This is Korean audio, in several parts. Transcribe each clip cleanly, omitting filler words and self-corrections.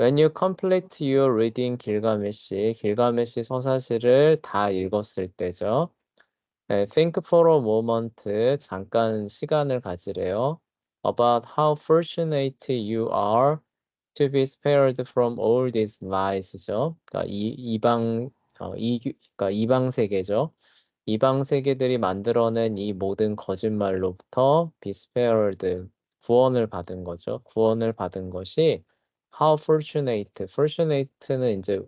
When you complete your reading 길가메시 서사시를 다 읽었을 때죠. 네, think for a moment, 잠깐 시간을 가지래요. About how fortunate you are to be spared from all these lies죠. 그러니까 그러니까 이방 세계죠. 이방 세계들이 만들어낸 이 모든 거짓말로부터 be spared, 구원을 받은 거죠. 구원을 받은 것이 how fortunate는 이제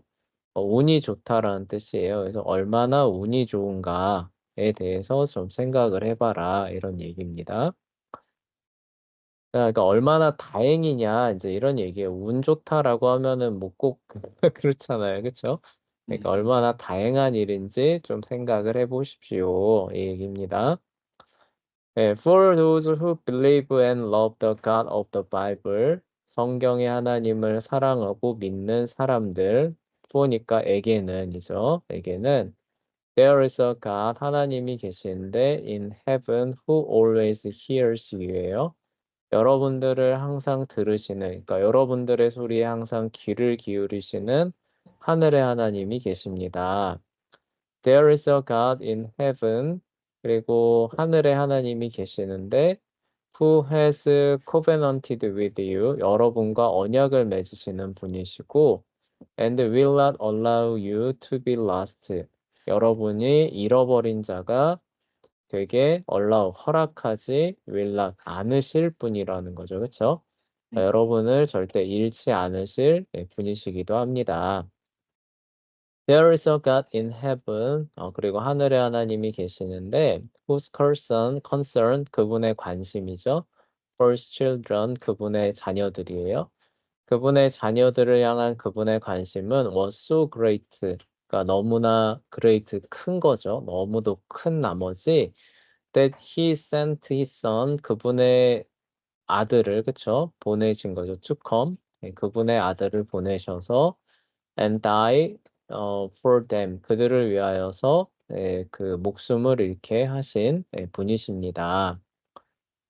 운이 좋다라는 뜻이에요. 그래서 얼마나 운이 좋은가에 대해서 좀 생각을 해봐라 이런 얘기입니다. 그러니까 얼마나 다행이냐 이제 이런 얘기예요. 운 좋다라고 하면은 뭐 꼭 그렇잖아요, 그렇죠? 그러니까 네. 얼마나 다행한 일인지 좀 생각을 해보십시오 이 얘기입니다. 네, for those who believe and love the God of the Bible, 성경의 하나님을 사랑하고 믿는 사람들, 보니까 에게는이죠. 에게는 there is a God, 하나님이 계시는데 in heaven who always hears you예요. 여러분들을 항상 들으시는, 그러니까 여러분들의 소리에 항상 귀를 기울이시는 하늘의 하나님이 계십니다. There is a God in heaven. 그리고 하늘의 하나님이 계시는데 who has covenanted with you. 여러분과 언약을 맺으시는 분이시고 and will not allow you to be lost. 여러분이 잃어버린 자가 되게 허락하지 will not 않으실 분이라는 거죠. 그렇죠? 네. 여러분을 절대 잃지 않으실 분이시기도 합니다. There is a God in heaven. 그리고 하늘에 하나님이 계시는데 whose concern 그분의 관심이죠. For his children 그분의 자녀들이에요. 그분의 자녀들을 향한 그분의 관심은 was so great. 그러니까 너무나 great 큰 거죠. 너무도 큰 나머지 that he sent his son 그분의 아들을 그쵸? 보내신 거죠. to come. 네, 그분의 아들을 보내셔서 and die for them. 그들을 위하여서 그 목숨을 잃게 하신 분이십니다.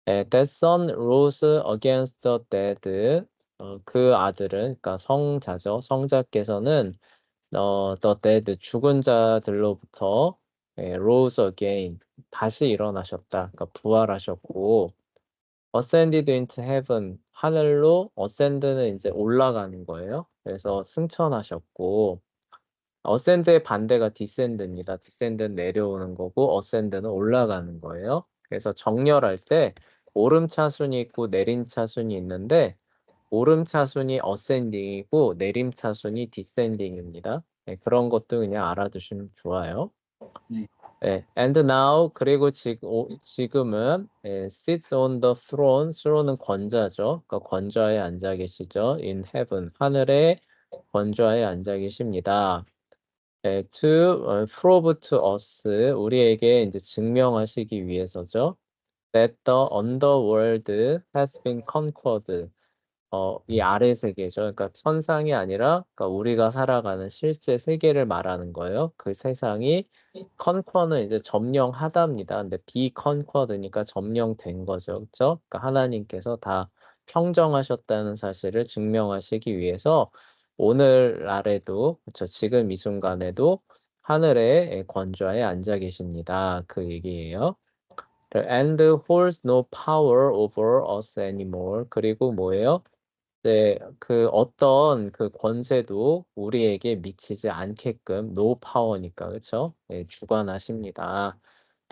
that son rose against the dead. 그 아들은 그러니까 성자죠. 성자께서는 the dead 죽은 자들로부터 rose again 다시 일어나셨다. 그러니까 부활하셨고 ascended into heaven 하늘로 ascend는 이제 올라가는 거예요. 그래서 승천하셨고 ascend의 반대가 descend입니다. descend는 내려오는 거고 ascend는 올라가는 거예요. 그래서 정렬할 때 오름차순이 있고 내림차순이 있는데 오름차순이 ascending이고 내림차순이 descending입니다. 네, 그런 것도 그냥 알아두시면 좋아요. 네. 네, and now 그리고 지금은 sits on the throne. throne은 권좌죠. 그러니까 권좌에 앉아 계시죠. in heaven 하늘에 권좌에 앉아 계십니다. to prove to us 우리에게 이제 증명하시기 위해서죠. that the underworld has been conquered. 이 아래 세계죠. 그러니까 천상이 아니라 그러니까 우리가 살아가는 실제 세계를 말하는 거예요. 그 세상이 conquer는 이제 점령하다입니다. 근데 be conquered니까 점령된 거죠. 그렇죠? 그러니까 하나님께서 다 평정하셨다는 사실을 증명하시기 위해서 오늘날에도 그렇죠. 지금 이 순간에도 하늘의 권좌에 앉아 계십니다. 그 얘기예요. And holds no power over us anymore. 그리고 뭐예요? 네, 그 어떤 그 권세도 우리에게 미치지 않게끔 no power니까 그렇죠? 네, 주관하십니다.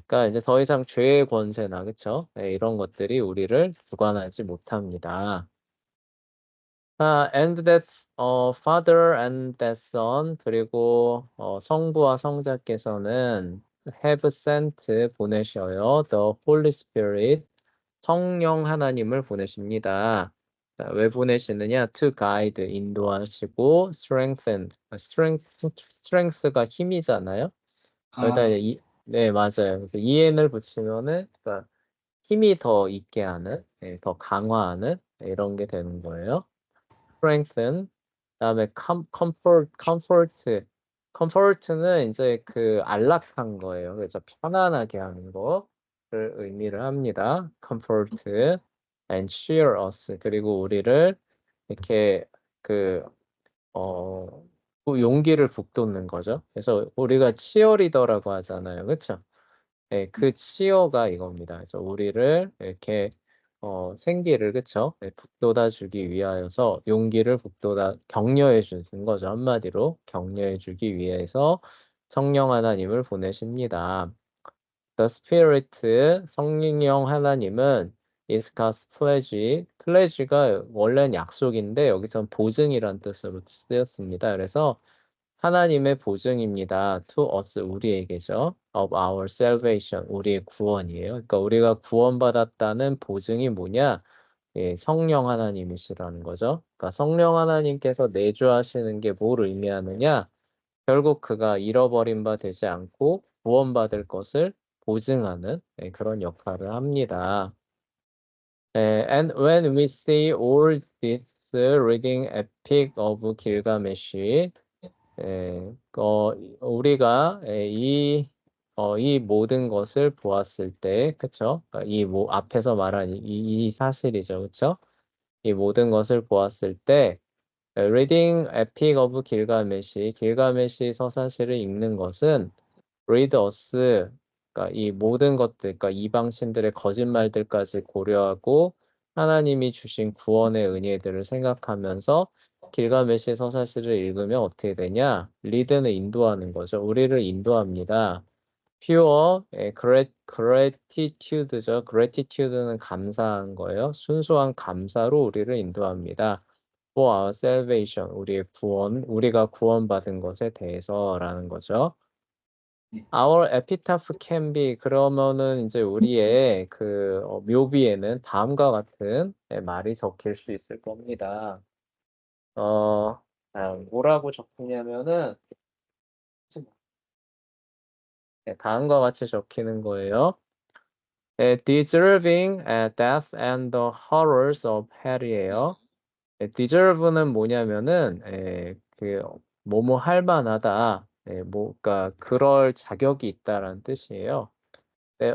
그러니까 이제 더 이상 죄의 권세나 그렇죠? 네, 이런 것들이 우리를 주관하지 못합니다. And that Father and that Son 그리고 성부와 성자께서는 have sent 보내셔요. The Holy Spirit 성령 하나님을 보내십니다. 자, 왜 보내시느냐? To guide 인도하시고 strength가 힘이잖아요. 여기다 아, 네 맞아요. 그래서 EN을 붙이면은 그러니까 힘이 더 있게 하는, 더 강화하는 이런 게 되는 거예요. strengthen 그다음에 comfort는 이제 그 안락한 거예요. 그래서 편안하게 하는 거를 의미를 합니다. comfort and cheer us 그리고 우리를 이렇게 그 그 용기를 북돋는 거죠. 그래서 우리가 치어리더라고 하잖아요. 그쵸? 네, 그 치어가 이겁니다. 그래서 우리를 이렇게 생기를 그쵸? 네, 북돋아 주기 위하여서 용기를 북돋아 격려해 주는 거죠. 한마디로 격려해 주기 위해서 성령 하나님을 보내십니다. The Spirit 성령 하나님은 is God's pledge. pledge가 원래는 약속인데 여기선 보증이란 뜻으로 쓰였습니다. 그래서 하나님의 보증입니다. To us 우리에게죠. Of our salvation 우리의 구원이에요. 그러니까 우리가 구원받았다는 보증이 뭐냐? 예, 성령 하나님이시라는 거죠. 그러니까 성령 하나님께서 내주하시는 게 뭘 의미하느냐? 결국 그가 잃어버린 바 되지 않고 구원받을 것을 보증하는 그런 역할을 합니다. And when we see all this reading epic of Gilgamesh, 우리가 이 모든 것을 보았을 때, 그쵸? 이 앞에서 말한 이 사실이죠, 그쵸? 이 모든 것을 보았을 때, Reading Epic of Gilgamesh, 길가메시 서사시를 읽는 것은 read us, 그러니까 이 모든 것들, 그러니까 이방 신들의 거짓말들까지 고려하고 하나님이 주신 구원의 은혜들을 생각하면서 길가메시 서사시를 읽으면 어떻게 되냐? 리드는 인도하는 거죠. 우리를 인도합니다. pure gratitude죠. gratitude는 감사한 거예요. 순수한 감사로 우리를 인도합니다. for our salvation, 우리의 구원, 우리가 구원받은 것에 대해서라는 거죠. Our epitaph can be 그러면은 이제 우리의 그 묘비에는 다음과 같은 말이 적힐 수 있을 겁니다. 뭐라고 적히냐면은 다음과 같이 적히는 거예요. Deserving death and the horrors of hell이에요. deserve는 뭐냐면은 그 뭐뭐 할 만하다. 그러니까 그럴 자격이 있다라는 뜻이에요.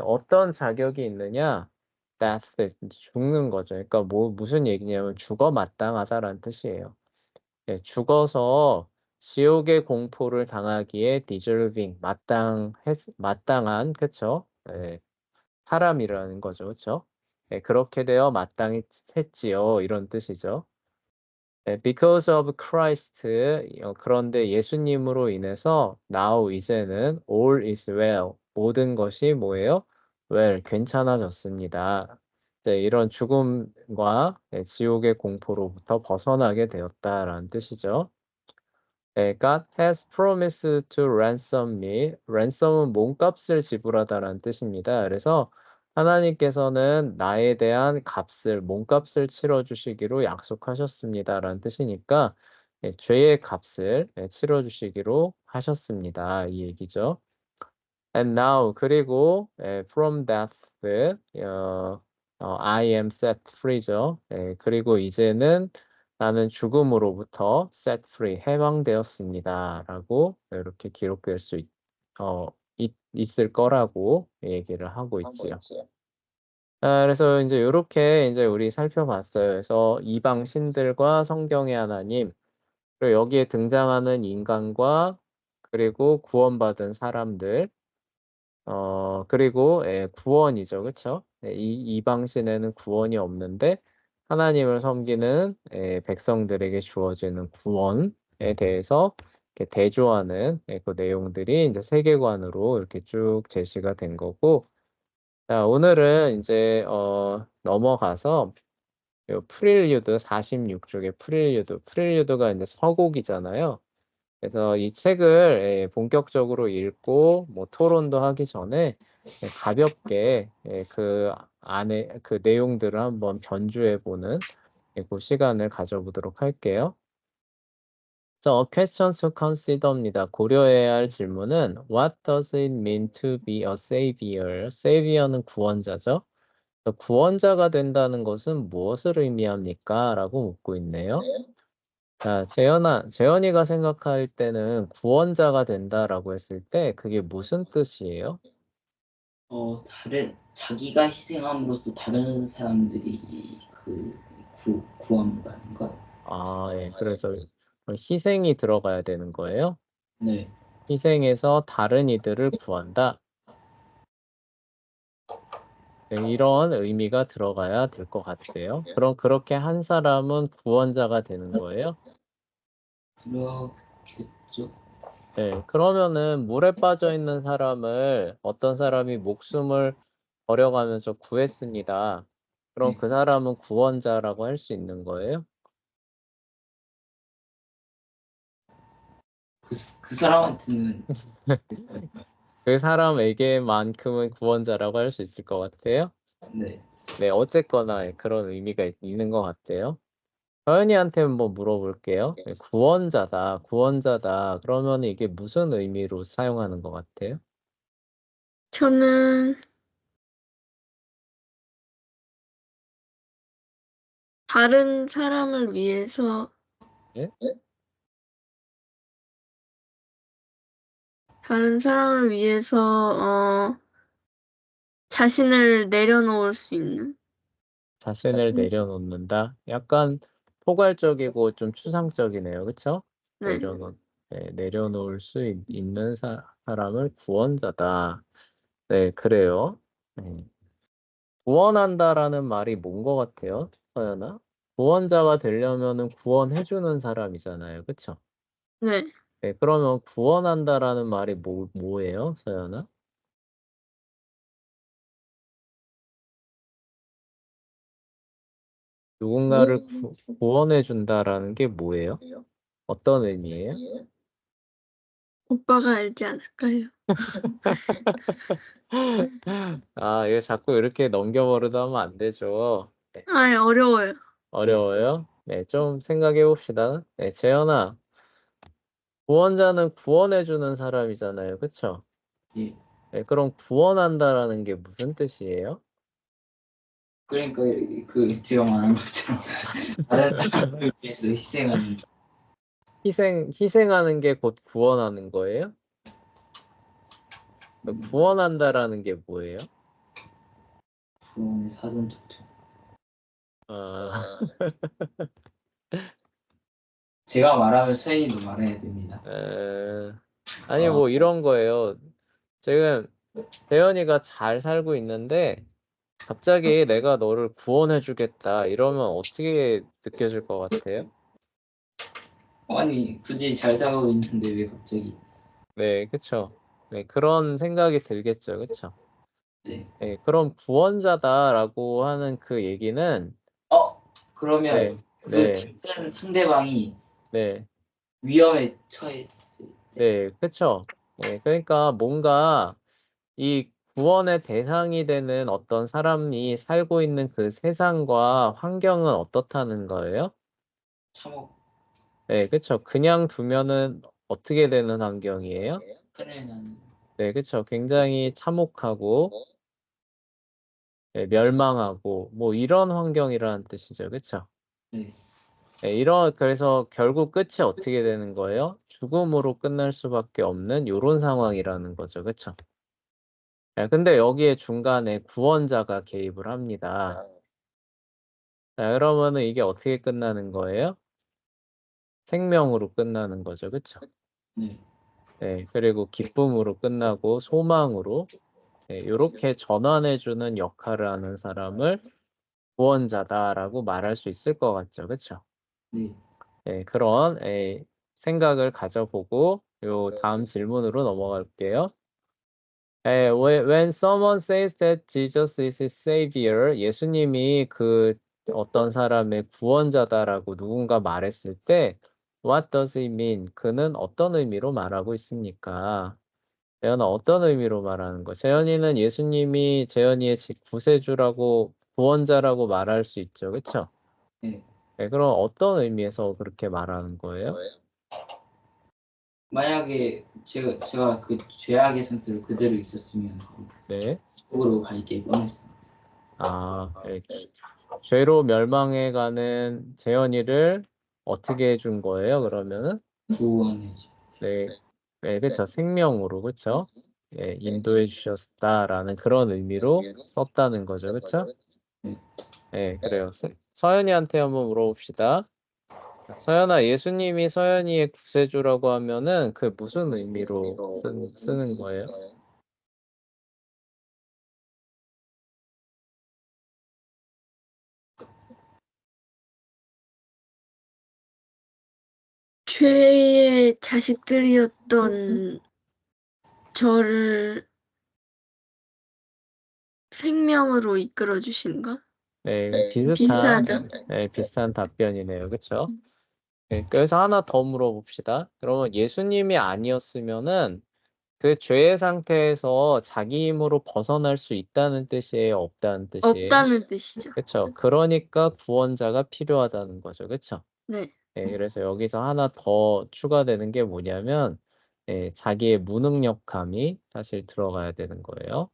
어떤 자격이 있느냐? death 죽는 거죠. 그러니까 무슨 얘기냐면 죽어 마땅하다라는 뜻이에요. 죽어서 지옥의 공포를 당하기에 deserving 마땅한 그쵸? 사람이라는 거죠. 그쵸? 그렇게 되어 마땅히 했지요. 이런 뜻이죠. Because of Christ, 그런데 예수님으로 인해서 now 이제는 all is well, 모든 것이 뭐예요? well, 괜찮아졌습니다. 이런 죽음과 지옥의 공포로부터 벗어나게 되었다라는 뜻이죠. God has promised to ransom me. ransom은 몸값을 지불하다라는 뜻입니다. 그래서 하나님께서는 나에 대한 값을, 몸값을 치러주시기로 약속하셨습니다라는 뜻이니까 죄의 값을 치러주시기로 하셨습니다. 이 얘기죠. And now 그리고 from death I am set free죠. 그리고 이제는 나는 죽음으로부터 set free 해방되었습니다라고 이렇게 기록될 수 있을 거라고 얘기를 하고 있지요. 그래서 이제 요렇게 이제 우리 살펴봤어요. 그래서 이방 신들과 성경의 하나님, 그리고 여기에 등장하는 인간과 그리고 구원받은 사람들, 그리고 구원이죠. 그쵸? 이 이방신에는 구원이 없는데 하나님을 섬기는 백성들에게 주어지는 구원에 대해서 이렇게 대조하는 그 내용들이 이제 세계관으로 이렇게 쭉 제시가 된 거고, 자, 오늘은 이제 넘어가서 요 프릴류드 46쪽의 프릴류드가 이제 서곡이잖아요. 그래서 이 책을 본격적으로 읽고 뭐 토론도 하기 전에 가볍게 그 안에 그 내용들을 한번 변주해 보는 그 시간을 가져보도록 할게요. questions to consider입니다. 고려해야 할 질문은 What does it mean to be a savior? savior는 구원자죠. 구원자가 된다는 것은 무엇을 의미합니까? 라고 묻고 있네요. 자, 재현이가 생각할 때는 구원자가 된다라고 했을 때 그게 무슨 뜻이에요? 자기가 희생함으로써 다른 사람들이 구원받는 것. 예. 그래서 희생이 들어가야 되는 거예요. 네. 희생해서 다른 이들을 구한다. 네, 이런 의미가 들어가야 될 것 같아요. 그럼 그렇게 한 사람은 구원자가 되는 거예요? 그렇겠죠. 네, 그러면은 물에 빠져 있는 사람을 어떤 사람이 목숨을 버려가면서 구했습니다. 그럼 네. 그 사람은 구원자라고 할 수 있는 거예요? 그 사람한테는 됐어요. 그 사람에게만큼은 구원자라고 할 수 있을 것 같아요? 네. 네, 어쨌거나 그런 의미가 있는 것 같아요. 서연이한테 한번 물어볼게요. 네, 구원자다, 구원자다. 그러면 이게 무슨 의미로 사용하는 것 같아요? 저는 다른 사람을 위해서 네? 자신을 내려놓을 수 있는. 자신을 내려놓는다. 약간 포괄적이고 좀 추상적이네요. 그쵸? 네. 내려놓을 수 있는 사람을 구원자다. 네, 그래요. 네. 구원한다라는 말이 뭔 것 같아요, 서연아? 구원자가 되려면은 구원해주는 사람이잖아요. 그쵸? 네. 네, 그러면 구원한다라는 말이 뭐예요, 서연아? 누군가를 구원해준다라는 게 뭐예요? 어떤 의미예요? 오빠가 알지 않을까요? 아, 이거 자꾸 이렇게 넘겨버리다 하면 안 되죠. 네, 아, 어려워요. 어려워요? 네, 좀 생각해 봅시다. 네, 재현아, 구원자는 구원해주는 사람이잖아요. 그쵸? 예. 네, 그럼 구원한다라는 게 무슨 뜻이에요? 그러니까 그 제가 말한 것처럼 다른 사람을 위해서 희생하는 희생하는 게 곧 구원하는 거예요? 구원한다라는 게 뭐예요? 구원의 사전 특징. 아, 제가 말하면 서인이도 말해야 됩니다. 아니, 뭐 이런 거예요. 지금 재현이가 잘 살고 있는데 갑자기 내가 너를 구원해주겠다 이러면 어떻게 느껴질 것 같아요? 아니 굳이 잘 살고 있는데 왜 갑자기? 네, 그쵸. 네, 그런 생각이 들겠죠. 그쵸. 네. 네, 그럼 구원자다라고 하는 그 얘기는 그러면 네, 그 네, 다른 상대방이 네, 위험에 처했을 때 네, 그쵸. 네, 그러니까 뭔가 이 구원의 대상이 되는 어떤 사람이 살고 있는 그 세상과 환경은 어떻다는 거예요? 참혹 네, 그쵸. 그냥 두면은 어떻게 되는 환경이에요? 큰일 나는. 네, 그쵸. 굉장히 참혹하고 네, 멸망하고 뭐 이런 환경이라는 뜻이죠. 그쵸? 네. 네, 그래서 결국 끝이 어떻게 되는 거예요? 죽음으로 끝날 수밖에 없는 요런 상황이라는 거죠. 그쵸? 네, 근데 여기에 중간에 구원자가 개입을 합니다. 자, 그러면은 이게 어떻게 끝나는 거예요? 생명으로 끝나는 거죠. 그쵸? 네. 네, 그리고 기쁨으로 끝나고 소망으로 네, 요렇게 전환해 주는 역할을 하는 사람을 구원자다라고 말할 수 있을 것 같죠. 그쵸? 네. 네, 그런 생각을 가져보고 요 다음 질문으로 넘어갈게요. When someone says that Jesus is his savior, 예수님이 그 어떤 사람의 구원자다라고 누군가 말했을 때 What does it mean? 그는 어떤 의미로 말하고 있습니까? 재현아, 어떤 의미로 말하는 거? 재현이는 예수님이 재현이의 구세주라고 구원자라고 말할 수 있죠. 그쵸? 네. 네, 그럼 어떤 의미에서 그렇게 말하는 거예요? 만약에 제가 그 죄악의 상태로 그대로 있었으면 네. 지옥으로 갈 게 뻔했습니다. 아, 네. 죄로 멸망해가는 재현이를 어떻게 해준 거예요, 그러면은? 구원해줘. 네. 네, 그쵸. 생명으로, 그쵸? 네, 인도해 주셨다라는 그런 의미로 썼다는 거죠. 그쵸? 네. 네, 그래요. 서연이한테 한번 물어봅시다. 서연아, 예수님이 서연이의 구세주라고 하면은 그 무슨 의미로 쓰는 거예요? 죄의 자식들이었던 저를 생명으로 이끌어 주신가? 네, 비슷하죠? 비슷한 답변이네요. 그쵸? 네, 그래서 하나 더 물어봅시다. 그러면 예수님이 아니었으면은 그 죄의 상태에서 자기 힘으로 벗어날 수 있다는 뜻이에요? 없다는 뜻이에요? 없다는 뜻이죠. 그쵸? 그러니까 구원자가 필요하다는 거죠. 그쵸? 네. 네, 그래서 여기서 하나 더 추가되는 게 뭐냐면 자기의 무능력감이 사실 들어가야 되는 거예요.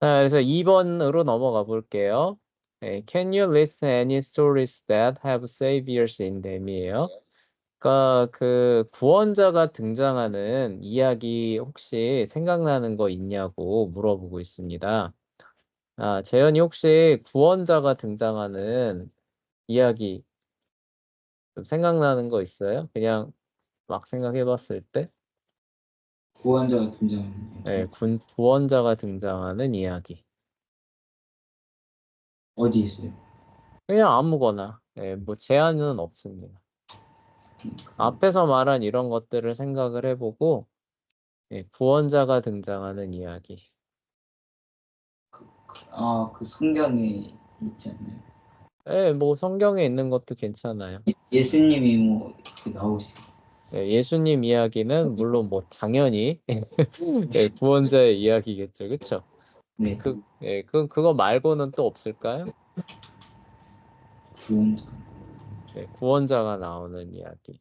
자, 그래서 2번으로 넘어가 볼게요. Can you list any stories that have saviors in them이에요. 그러니까 그 구원자가 등장하는 이야기 혹시 생각나는 거 있냐고 물어보고 있습니다. 아, 재현이 혹시 구원자가 등장하는 이야기 좀 생각나는 거 있어요? 그냥 막 생각해봤을 때? 구원자가 등장하는 네, 이야기. 구원자가 등장하는 이야기. 어디에 있어요? 그냥 아무거나. 뭐 제한은 없습니다. 앞에서 말한 이런 것들을 생각을 해보고 구원자가 등장하는 이야기. 그 성경에 있지 않나요? 뭐 성경에 있는 것도 괜찮아요. 예수님이 뭐 이렇게 나오시고. 예수님 이야기는 물론 뭐 당연히 구원자의 이야기겠죠, 그렇죠? 네. 그거 말고는 또 없을까요? 구원자. 구원자가 나오는 이야기.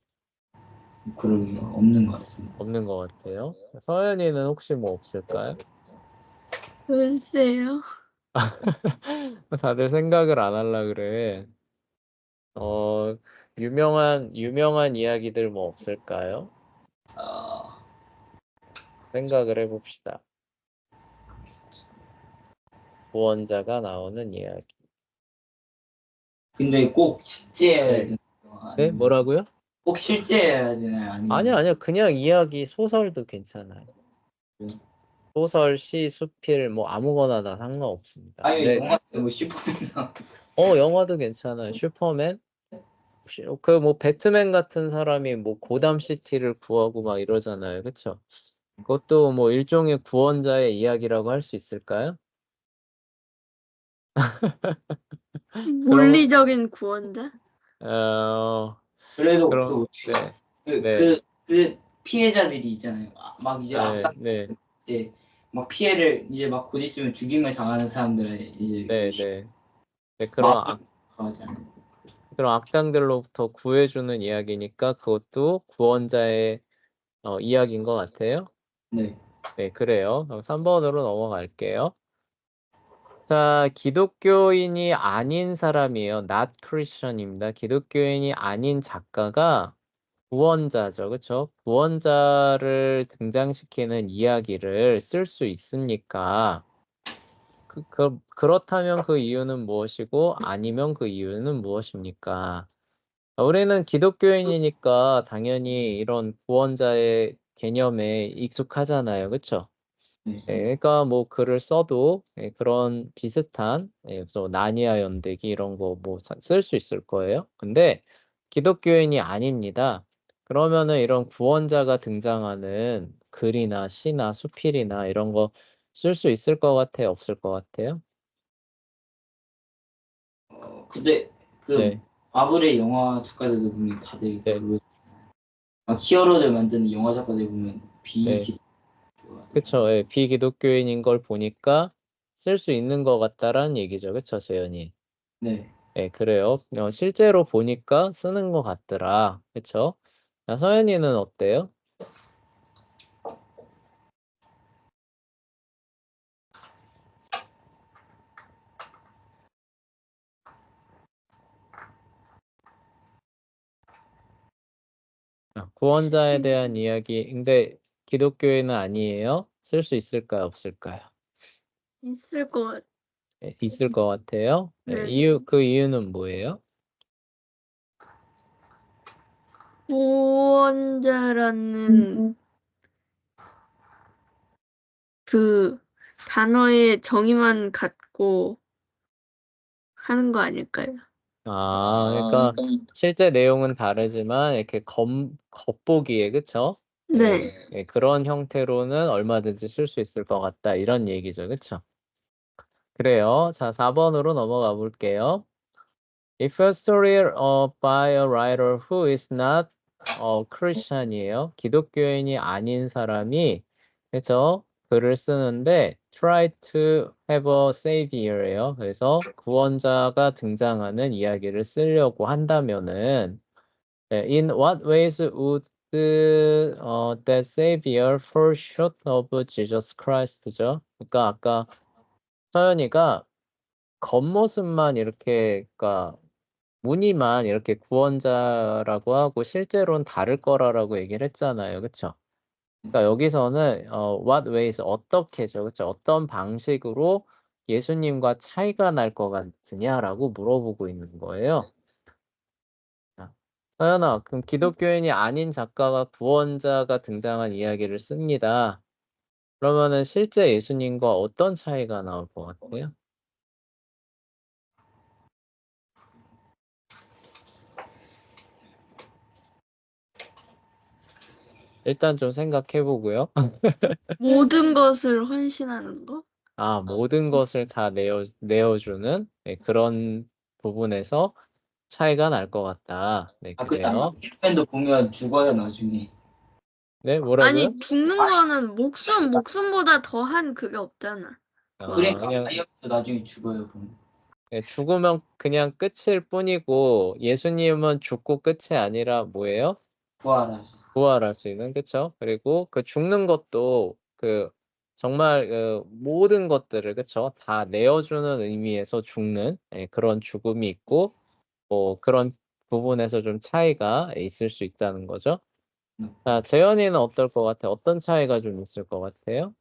그러기가 없는 것 같습니다. 없는 것 같아요. 서연이는 혹시 뭐 없을까요? 글쎄요. 다들 생각을 안 할라 그래. 어, 유명한 이야기들 뭐 없을까요? 아, 생각을 해봅시다. 구원자가 나오는 이야기. 근데 꼭 실제여야 네. 되나요? 네, 아니면 뭐라고요? 꼭 실제여야 되나요? 아니면 아니요. 그냥 이야기, 소설도 괜찮아요. 소설, 시, 수필, 뭐 아무거나 다 상관없습니다. 아니면 네. 영화에서 뭐 슈퍼맨이나 영화도 괜찮아요. 슈퍼맨? 뭐 배트맨 같은 사람이 뭐 고담 시티를 구하고 막 이러잖아요. 그쵸? 그것도 뭐 일종의 구원자의 이야기라고 할 수 있을까요? 물리적인 구원자? 어, 그래도 그럼, 네. 그 피해자들이 있잖아요. 막 이제 네. 이제 막 피해를 이제 막 곧 있으면 죽임을 당하는 사람들의 이제 네, 마음을 하잖아요. 그런 악당들로부터 구해주는 이야기니까 그것도 구원자의 이야기인 것 같아요. 네. 네, 그래요. 그럼 3번으로 넘어갈게요. 자, 기독교인이 아닌 사람이에요. Not Christian입니다. 기독교인이 아닌 작가가 구원자죠. 그쵸? 구원자를 등장시키는 이야기를 쓸 수 있습니까? 그렇다면 그 이유는 무엇이고, 아니면 그 이유는 무엇입니까? 우리는 기독교인이니까 당연히 이런 구원자의 개념에 익숙하잖아요. 그쵸? 네. 그러니까 뭐 글을 써도 그런 비슷한 그래서 나니아 연대기 이런 거 뭐 쓸 수 있을 거예요. 근데 기독교인이 아닙니다. 그러면은 이런 구원자가 등장하는 글이나 시나 수필이나 이런 거 쓸 수 있을 것 같아요? 없을 것 같아요? 근데 그 네. 마블의 영화 작가들도 보면 다들 네. 막 히어로들 만드는 영화 작가들 보면 네. 비기독교 그쵸. 비기독교인인 걸 보니까 쓸 수 있는 것 같다라는 얘기죠. 그쵸, 재현이? 네. 네, 그래요. 실제로 보니까 쓰는 것 같더라. 그쵸? 자, 서연이는 어때요? 구원자에 대한 이야기. 근데 기독교에는 아니에요? 쓸 수 있을까요? 없을까요? 있을 것 같... 있을 것 같아요. 네. 그 이유는 뭐예요? 구원자라는 그 단어의 정의만 갖고 하는 거 아닐까요? 그러니까 실제 내용은 다르지만 이렇게 겉보기에 그쵸? 네. 그런 형태로는 얼마든지 쓸 수 있을 것 같다 이런 얘기죠, 그쵸? 그래요. 자, 4번으로 넘어가 볼게요. If a story by a writer who is not a Christian이에요. 기독교인이 아닌 사람이 그래서 글을 쓰는데 try to have a savior예요. 그래서 구원자가 등장하는 이야기를 쓰려고 한다면은 in what ways would that savior fall short of Jesus Christ죠? 그러니까 아까 서연이가 겉모습만 이렇게 그러니까 무늬만 이렇게 구원자라고 하고 실제로는 다를 거라고 얘기를 했잖아요. 그쵸? 그러니까 여기서는 what ways 어떻게죠. 그쵸? 어떤 방식으로 예수님과 차이가 날 것 같으냐라고 물어보고 있는 거예요. 자, 서연아, 그럼 기독교인이 아닌 작가가 구원자가 등장한 이야기를 씁니다. 그러면은 실제 예수님과 어떤 차이가 나올 것 같아요? 일단 좀 생각해 보고요. 모든 것을 헌신하는 거? 모든 것을 다 내어주는 그런 부분에서 차이가 날 것 같다. 네, 근데 그래요. 아이언맨도 보면 죽어요 나중에. 네, 뭐라고요? 아니, 죽는 거는 목숨보다 더한 그게 없잖아. 그러니까 그냥 아이언맨도 나중에 죽어요 보면. 죽으면 그냥 끝일 뿐이고 예수님은 죽고 끝이 아니라 뭐예요? 부활하시는, 그쵸? 그리고 그 죽는 것도 그 정말 모든 것들을 그쵸? 다 내어주는 의미에서 죽는 그런 죽음이 있고 뭐 그런 부분에서 좀 차이가 있을 수 있다는 거죠. 자, 재현이는 어떨 것 같아요? 어떤 차이가 좀 있을 것 같아요?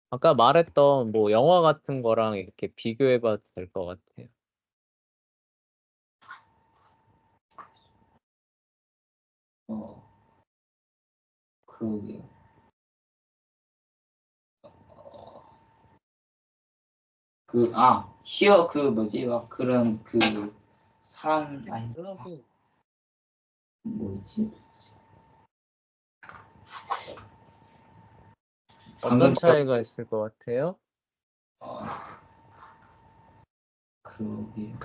아까 말했던 뭐 영화 같은 거랑 이렇게 비교해봐도 될 것 같아요. 그러게요. 시어 그 뭐지 막 그런 그 사람 아니 뭐였지? 어떤 차이가 있을 것 같아요? 그러게요.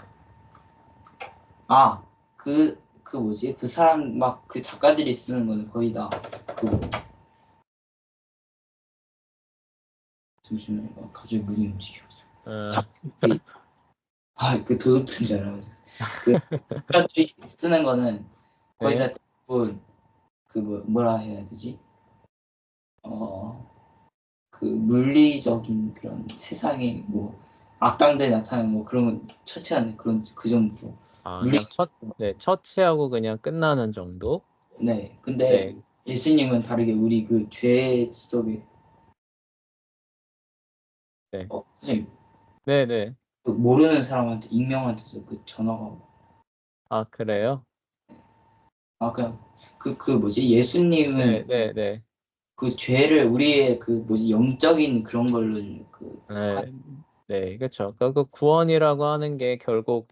그 뭐지? 그 사람 막 그 작가들이 쓰는 거는 거의 다 그 잠시만요. 갑자기 문이 움직여가지고. 그 도둑인 줄 알아요. 그 작가들이 쓰는 거는 거의 네. 다 대부분 그 뭐라 해야 되지? 그 물리적인 그런 세상에 뭐 악당들 나타나는 뭐 그런 처치하는 그런 그 정도. 그냥 처치하고 그냥 끝나는 정도? 네. 근데 예수님은 다르게 우리 그 죄 속에 네. 선생님 네네. 그 모르는 사람한테 익명한테서 그 전화가 그래요? 그냥 그 뭐지 예수님은 네네네. 그 죄를 우리의 그 뭐지 영적인 그런 걸로 네, 그쵸. 그 구원이라고 하는 게 결국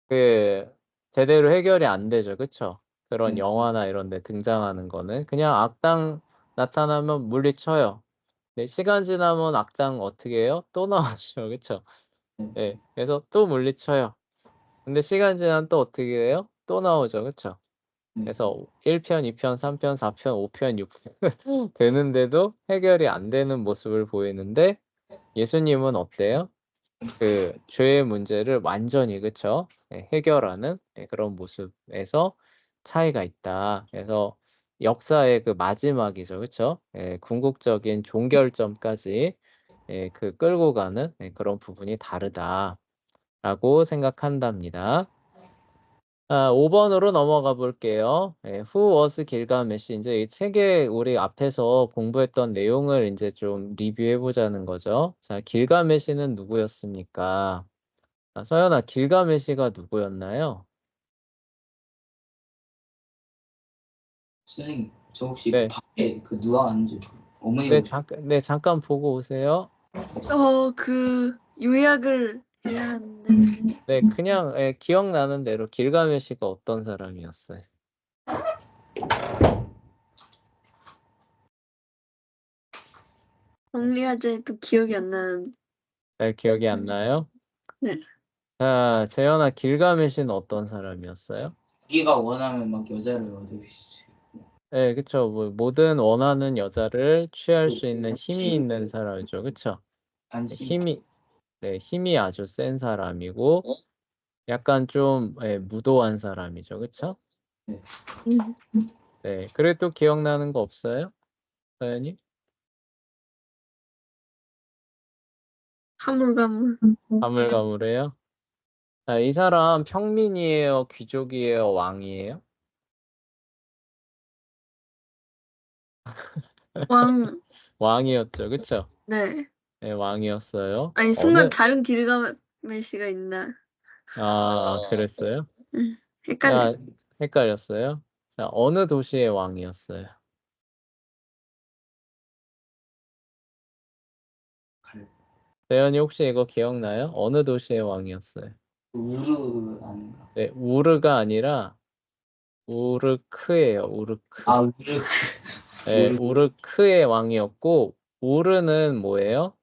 그 제대로 해결이 안 되죠. 그쵸? 그런 영화나 이런 데 등장하는 거는 그냥 악당 나타나면 물리쳐요. 네, 시간 지나면 악당 어떻게 해요? 또 나오죠. 그쵸? 네, 그래서 또 물리쳐요. 근데 시간 지나면 또 어떻게 해요? 또 나오죠. 그쵸? 그래서 1편, 2편, 3편, 4편, 5편, 6편 되는데도 해결이 안 되는 모습을 보이는데 예수님은 어때요? 그 죄의 문제를 완전히 그쵸? 해결하는 그런 모습에서 차이가 있다. 그래서 역사의 그 마지막이죠. 그쵸? 궁극적인 종결점까지 그 끌고 가는 그런 부분이 다르다라고 생각한답니다. 5번으로 넘어가 볼게요. Who was 길가메시? 이제 이 책에 우리 앞에서 공부했던 내용을 이제 좀 리뷰해 보자는 거죠. 자, 길가메시는 누구였습니까? 서연아, 길가메시가 누구였나요? 선생님, 저 혹시 네. 밖에 그 누가 왔는지 어머니가 네, 잠깐 보고 오세요. 그 요약을 해야 하는데. 네, 그냥 기억나는 대로 길가메시가 어떤 사람이었어요? 정리하자 해도 기억이 안 나는. 잘 기억이 안 나요? 네. 자, 재현아, 길가메시는 어떤 사람이었어요? 자기가 원하면 막 여자를 얻을 수 있고 네, 그쵸. 모든 원하는 여자를 취할 수 있는 힘이 있는 사람이죠. 그쵸? 관심 힘이 아주 센 사람이고, 약간 좀 무도한 사람이죠. 그쵸? 음. 네, 그래도 기억나는 거 없어요? 서연이? 가물가물. 가물가물해요? 자, 이 사람 평민이에요? 귀족이에요? 왕이에요? 왕. 왕이었죠. 그쵸? 네. 네, 왕이었어요. 아니 순간 다른 길가메시가 있나. 그랬어요? 헷갈려. 자, 헷갈렸어요? 자, 어느 도시의 왕이었어요? 갈 대현이 혹시 이거 기억나요? 어느 도시의 왕이었어요? 우르 아닌가? 네, 우르가 아니라 우르크예요. 우르크. 아 우르 네, 우르 우르크의 왕이었고 우르는 뭐예요?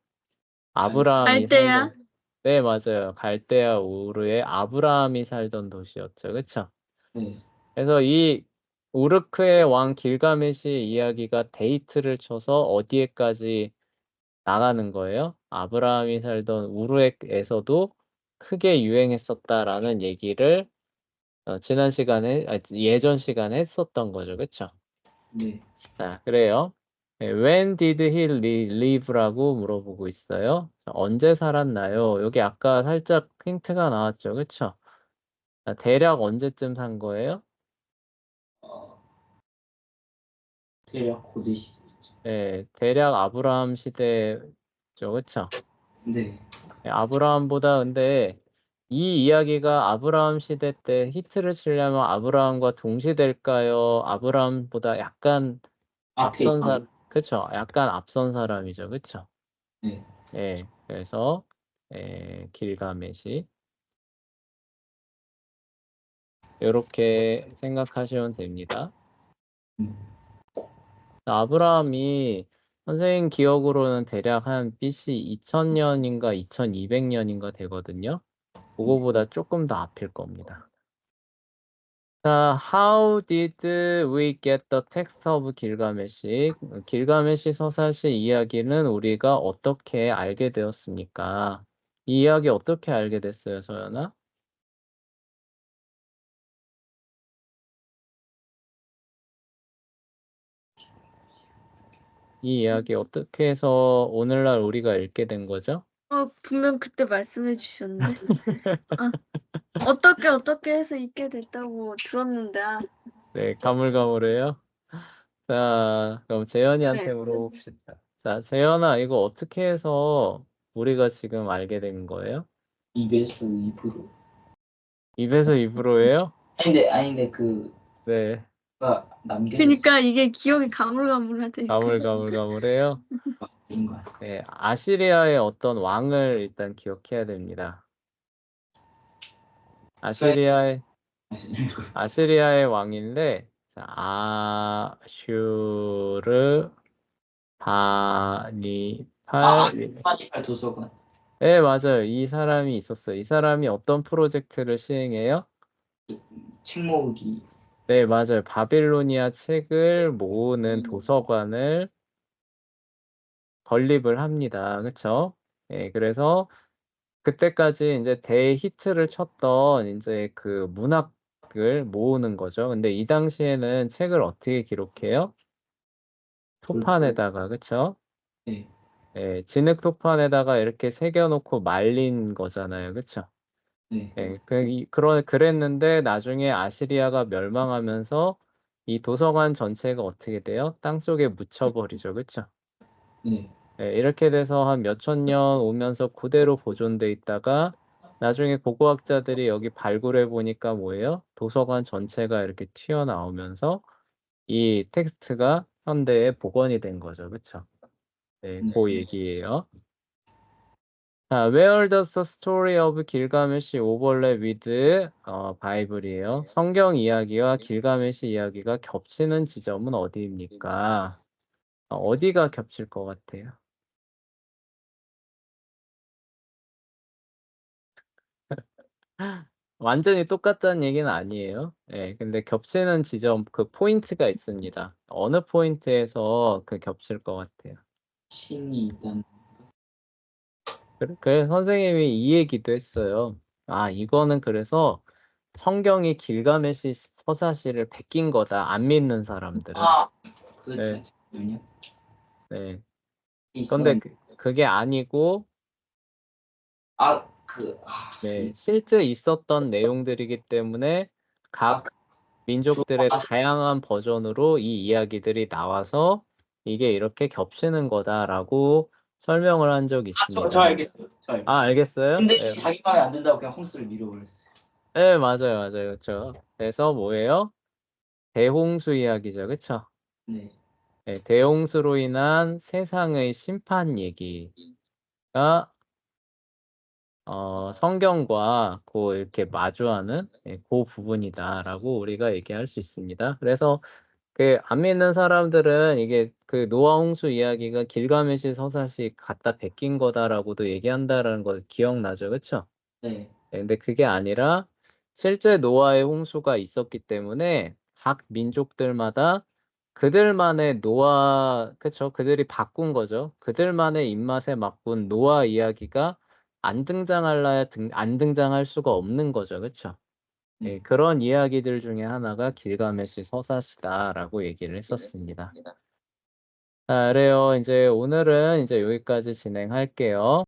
아브라함이 갈대야? 살던. 네, 맞아요. 갈대아 우르에 아브라함이 살던 도시였죠. 그쵸? 네. 그래서 이 우르크의 왕 길가메시 이야기가 데이트를 쳐서 어디에까지 나가는 거예요? 아브라함이 살던 우르에서도 크게 유행했었다라는 얘기를 지난 시간에 예전 시간에 했었던 거죠. 그쵸? 네. 자, 그래요. 네, When did he live라고 물어보고 있어요. 자, 언제 살았나요? 여기 아까 살짝 힌트가 나왔죠. 그쵸? 자, 대략 언제쯤 산 거예요? 대략 고대 시대죠. 네, 대략 아브라함 시대죠. 그쵸? 네. 네, 아브라함보다 근데 이 이야기가 아브라함 시대 때 히트를 치려면 아브라함과 동시될까요? 아브라함보다 약간 앞에 앞선 있다. 그쵸? 약간 앞선 사람이죠. 그쵸? 네. 예, 그래서 길가메시 이렇게 생각하시면 됩니다. 아브라함이 선생님 기억으로는 대략 한 BC 2000년인가 2200년인가 되거든요. 그거보다 조금 더 앞일 겁니다. 자, How did we get the text of 길가메시? 길가메시 서사시 이야기는 우리가 어떻게 알게 되었습니까? 이 이야기 어떻게 알게 됐어요, 서연아? 이 이야기 어떻게 해서 오늘날 우리가 읽게 된 거죠? 분명 그때 말씀해 주셨는데. 어떻게 해서 있게 됐다고 들었는데. 네, 가물가물해요. 자, 그럼 재현이한테 네. 물어봅시다. 자, 재현아, 이거 어떻게 해서 우리가 지금 알게 된 거예요? 입에서 입으로. 입에서 입으로예요? 아닌데 네, 그가 남겨졌어. 그러니까 이게 기억이 가물가물하다니까. 가물가물가물해요. 인 거야. 네, 아시리아의 어떤 왕을 일단 기억해야 됩니다. 아시리아의 왕인데, 자, 아슈르 바니팔. 스파니팔 도서관. 네, 맞아요. 이 사람이 있었어요. 이 사람이 어떤 프로젝트를 시행해요? 책 모으기. 네, 맞아요. 바빌로니아 책을 모으는 도서관을 건립을 합니다. 그쵸? 네, 그래서 그때까지 이제 대히트를 쳤던 이제 그 문학을 모으는 거죠. 근데 이 당시에는 책을 어떻게 기록해요? 토판에다가, 그쵸? 네. 네, 진흙 토판에다가 이렇게 새겨놓고 말린 거잖아요. 그쵸? 네. 네, 그랬는데 나중에 아시리아가 멸망하면서 이 도서관 전체가 어떻게 돼요? 땅속에 묻혀버리죠. 그쵸? 네. 네, 이렇게 돼서 한 몇천 년 오면서 그대로 보존돼 있다가 나중에 고고학자들이 여기 발굴해 보니까 뭐예요? 도서관 전체가 이렇게 튀어나오면서 이 텍스트가 현대에 복원이 된 거죠. 그쵸? 네, 네. 그 얘기예요. 자, Where does the story of 길가메시 overlap with 바이블이에요. 성경 이야기와 길가메시 이야기가 겹치는 지점은 어디입니까? 어디가 겹칠 것 같아요? 완전히 똑같다는 얘기는 아니에요. 예, 근데 겹치는 지점, 그 포인트가 있습니다. 어느 포인트에서 그 겹칠 것 같아요? 신이 있다는 그래 선생님이 이 얘기도 했어요. 아, 이거는 그래서 성경이 길가메시 서사시를 베낀 거다. 안 믿는 사람들은. 그거 네. 제가 잠시만요. 네. 있었는데 근데 그게 아니고, 네, 실제 있었던 내용들이기 때문에 각 민족들의 다양한 버전으로 이 이야기들이 나와서 이게 이렇게 겹치는 거다라고 설명을 한 적이 있습니다. 저 알겠어요. 아, 알겠어요? 근데 네. 자기 마음에 안 든다고 그냥 홈스를 밀어버렸어요. 네, 맞아요. 그렇죠. 그래서 뭐예요? 대홍수 이야기죠. 그쵸? 네. 네, 대홍수로 인한 세상의 심판 얘기가 성경과 이렇게 마주하는 그 부분이다라고 우리가 얘기할 수 있습니다. 그래서 안 믿는 사람들은 이게 노아 홍수 이야기가 길가메시 서사시 갖다 베낀 거다라고도 얘기한다라는 거 기억나죠? 그쵸? 네. 근데 그게 아니라 실제 노아의 홍수가 있었기 때문에 각 민족들마다 그들만의 그쵸? 그들이 바꾼 거죠. 그들만의 입맛에 맞군 노아 이야기가 안 등장할 수가 없는 거죠. 그쵸? 네. 예, 그런 이야기들 중에 하나가 길가메시 서사시다라고 얘기를 했었습니다. 자, 그래요. 이제 오늘은 이제 여기까지 진행할게요.